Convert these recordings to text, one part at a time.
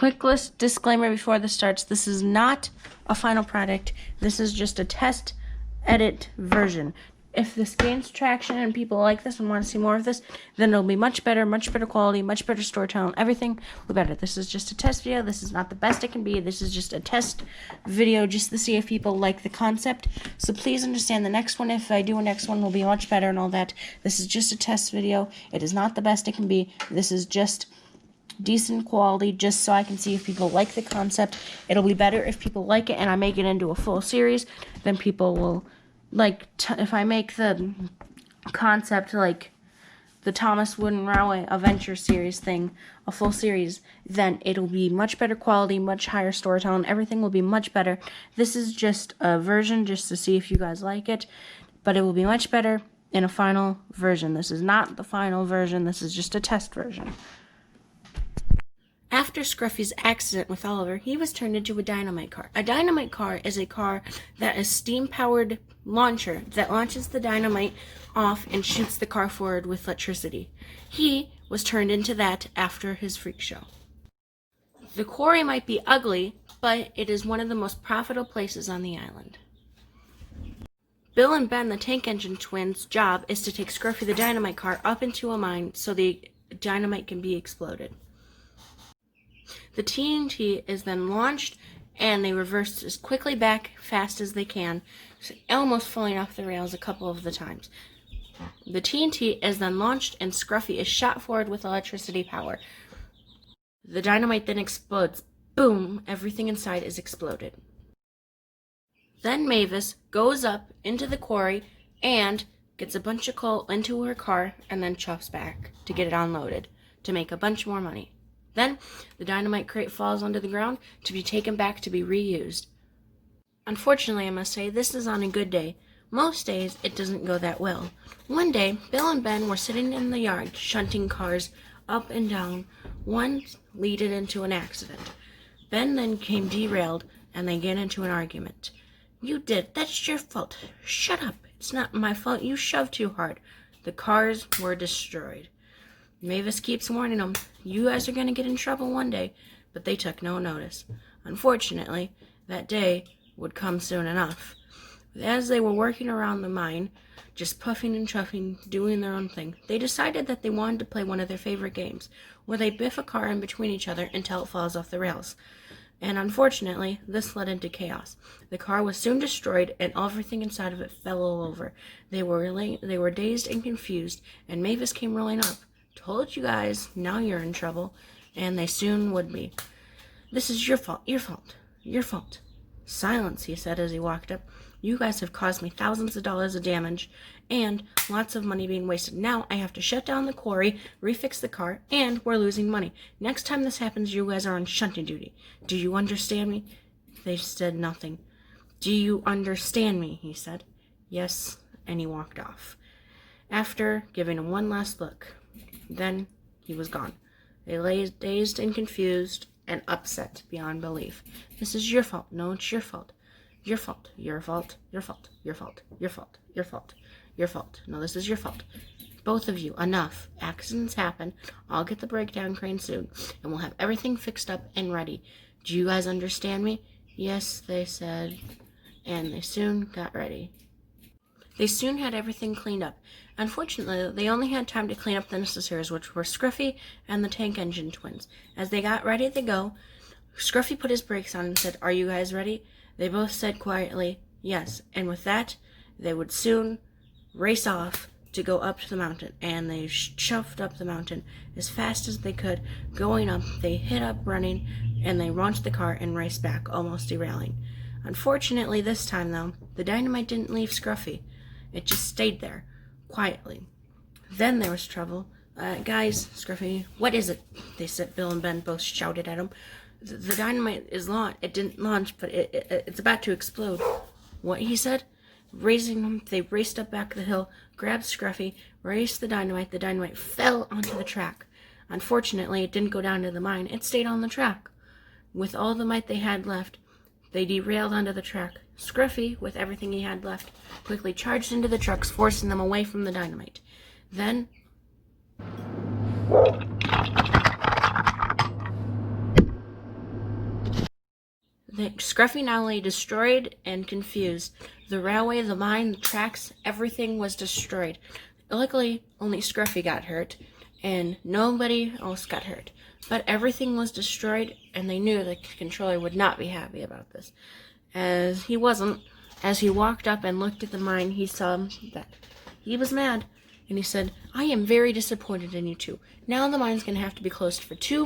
Quick disclaimer before this starts. This is not a final product. This is just a test edit version. If this gains traction and people like this and want to see more of this, then it'll be much better quality, much better storytelling. Everything will be better. This is just a test video. This is not the best it can be. This is just a test video just to see if people like the concept. So please understand the next one, if I do a next one, will be much better and all that. This is just a test video. It is not the best it can be. This is just decent quality, just so I can see if people like the concept. It'll be better if people like it and I make it into a full series. Then people will like, if I make the concept like the Thomas Wooden Railway Adventure series thing, a full series, then it'll be much better quality, much higher storytelling. Everything will be much better. This is just a version just to see if you guys like it, but it will be much better in a final version. This is not the final version. This is just a test version. After Scruffy's accident with Oliver, he was turned into a dynamite car. A dynamite car is a car that is steam-powered launcher that launches the dynamite off and shoots the car forward with electricity. He was turned into that after his freak show. The quarry might be ugly, but it is one of the most profitable places on the island. Bill and Ben, the Tank Engine twins' job is to take Scruffy the dynamite car up into a mine so the dynamite can be exploded. The TNT is then launched, and they reverse as quickly back fast as they can, almost falling off the rails a couple of the times. The TNT is then launched, and Scruffy is shot forward with electricity power. The dynamite then explodes. Boom! Everything inside is exploded. Then Mavis goes up into the quarry and gets a bunch of coal into her car and then chuffs back to get it unloaded to make a bunch more money. Then, the dynamite crate falls onto the ground to be taken back to be reused. Unfortunately, I must say, this is on a good day. Most days, it doesn't go that well. One day, Bill and Ben were sitting in the yard, shunting cars up and down. One leaded into an accident. Ben then came derailed, and they get into an argument. "You did. That's your fault. Shut up. It's not my fault. You shoved too hard." The cars were destroyed. Mavis keeps warning them, "You guys are going to get in trouble one day," but they took no notice. Unfortunately, that day would come soon enough. As they were working around the mine, just puffing and chuffing, doing their own thing, they decided that they wanted to play one of their favorite games, where they biff a car in between each other until it falls off the rails. And unfortunately, this led into chaos. The car was soon destroyed, and everything inside of it fell all over. They were dazed and confused, and Mavis came rolling up. "Told you guys, now you're in trouble," and they soon would be. "This is your fault, your fault, your fault." "Silence," he said as he walked up. "You guys have caused me thousands of dollars of damage and lots of money being wasted. Now I have to shut down the quarry, refix the car, and we're losing money. Next time this happens, you guys are on shunting duty. Do you understand me?" They said nothing. "Do you understand me?" he said. "Yes," and he walked off, after giving him one last look. Then he was gone. They lay dazed and confused and upset beyond belief. "This is your fault. No, it's your fault. Your fault. Your fault. Your fault. Your fault. Your fault. Your fault. Your fault. No, this is your fault. Both of you, enough. Accidents happen. I'll get the breakdown crane soon, and we'll have everything fixed up and ready. Do you guys understand me?" "Yes," they said, and they soon got ready. They soon had everything cleaned up. Unfortunately, they only had time to clean up the necessaries, which were Scruffy and the Tank Engine twins. As they got ready to go, Scruffy put his brakes on and said, "Are you guys ready?" They both said quietly, "Yes," and with that, they would soon race off to go up to the mountain, and they shoved up the mountain as fast as they could. Going up, they hit up running, and they launched the car and raced back, almost derailing. Unfortunately, this time, though, the dynamite didn't leave Scruffy. It just stayed there, quietly. Then there was trouble. "Guys," Scruffy, "what is it?" they said. Bill and Ben both shouted at him. The dynamite is launched. It didn't launch, but it's about to explode." "What?" he said. Raising him, they raced up back the hill, grabbed Scruffy, raced the dynamite. The dynamite fell onto the track. Unfortunately, it didn't go down to the mine. It stayed on the track. With all the might they had left, they derailed onto the track. Scruffy, with everything he had left, quickly charged into the trucks, forcing them away from the dynamite. Then "What Scruffy now lay destroyed and confused. The railway, the mine, the tracks, everything was destroyed. Luckily, only Scruffy got hurt, and nobody else got hurt. But everything was destroyed, and they knew the controller would not be happy about this. As he wasn't, as he walked up and looked at the mine, he saw that he was mad. And he said, I am very disappointed in you two. Now the mine's going to have to be closed for 2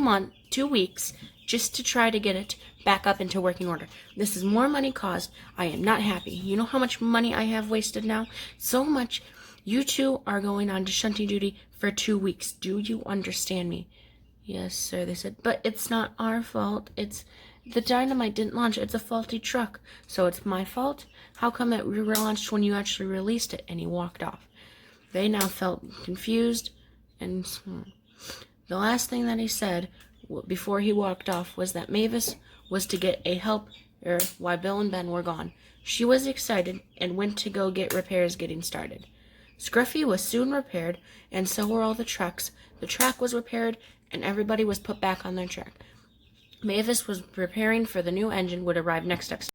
weeks just to try to get it back up into working order. This is more money caused. I am not happy. You know how much money I have wasted now? So much. You two are going on to shunting duty for 2 weeks. Do you understand me? Yes, sir, they said. But it's not our fault. It's the dynamite didn't launch. It's a faulty truck. So it's my fault? How come it relaunched when you actually released it? And he walked off. They now felt confused, and the last thing that he said before he walked off was that Mavis was to get a helper while Bill and Ben were gone. She was excited and went to go get repairs getting started. Scruffy was soon repaired, and so were all the trucks. The track was repaired, and everybody was put back on their track. Mavis was preparing for the new engine would arrive next episode.